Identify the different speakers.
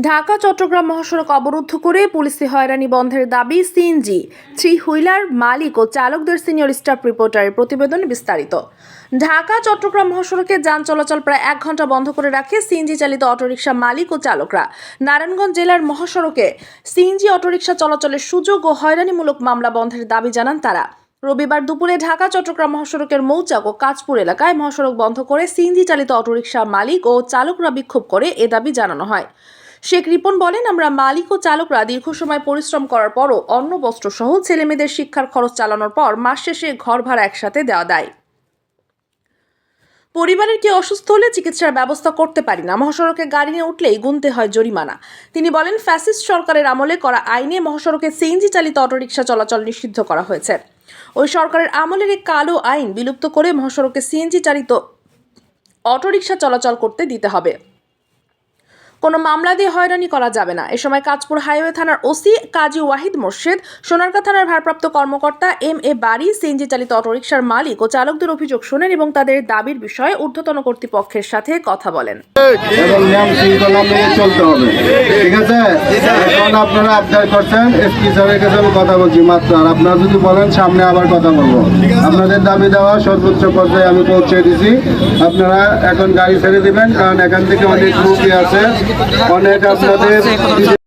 Speaker 1: ঢাকা চট্টগ্রাম মহাসড়ক অবরুদ্ধ করে পুলিশি হয়রানি বন্ধের দাবি সিএনজি থ্রি হুইলার মালিক ও চালকদের সিনিয়র স্টাফ রিপোর্টারের প্রতিবেদনে বিস্তারিত। ঢাকা চট্টগ্রাম মহাসড়কে যান চলাচল প্রায় 1 ঘন্টা বন্ধ করে রাখে সিএনজি চালিত অটোরিকশা মালিক ও চালকরা। নারায়ণগঞ্জ জেলার মহাসড়কে সিএনজি অটোরিকশা চলাচলের সুযোগ ও হয়রানিমূলক মামলা বন্ধের দাবি জানান তারা। রবিবার দুপুরে ঢাকা চট্টগ্রাম মহাসড়কের মৌচাক ও কাঁচপুর এলাকায় মহাসড়ক বন্ধ করে সিএনজি চালিত অটোরিকশা মালিক ও চালকরা বিক্ষোভ করে এ দাবি জানানো হয়। শেখ রিপন বলেন, আমরা মালিক ও চালকরা দীর্ঘ সময় পরিশ্রম করার পরও অন্ন বস্ত্র সহ ছেলেমেয়েদের শিক্ষার খরচ চালানোর পর মাস শেষে ঘর ভাড়া একসাথে দেওয়া দেয়। পরিবারের কেউ অসুস্থ হলে চিকিৎসার ব্যবস্থা করতে পারি না, মহাসড়কে গাড়ি নিয়ে উঠলেই গুনতে হয় জরিমানা। তিনি বলেন, ফ্যাসিস্ট সরকারের আমলে করা আইনে মহাসড়কে সিএনজি চালিত অটোরিকশা চলাচল নিষিদ্ধ করা হয়েছে। ওই সরকারের আমলের এই কালো আইন বিলুপ্ত করে মহাসড়কে সিএনজি চালিত অটোরিকশা চলাচল করতে দিতে হবে। কোনো মামলা দিয়ে হয়রানি করা যাবে না। এ সময় কাঁচপুর হাইওয়ে থানার ওসি কাজী ওয়াহিদ মোর্শেদ, সোনারগাঁ থানার ভারপ্রাপ্ত কর্মকর্তা এম.এ. বারী সিএনজি চালিত অটোরিকশার মালিক ও চালকদের অভিযোগ শোনেন এবং তাদের দাবির বিষয়ে ঊর্ধ্বতন কর্তৃপক্ষের সাথে কথা বলেন।
Speaker 2: এবং নিয়ম শৃঙ্খলা মেনে চলতে হবে, ঠিক আছে? এখন আপনারা আবদার করছেন, এসপি স্যারের কাছে আমি কথা বলছি মাত্র, আর আপনারা যদি বলেন সামনে আবার কথা বলবো। আপনাদের দাবি দেওয়া সর্বোচ্চ পর্যায়ে আমি পৌঁছে দিছি। আপনারা এখন গাড়ি ছেড়ে দিবেন, কারণ এখান থেকে অনেক রুগী আছে, অনেক আপনাদের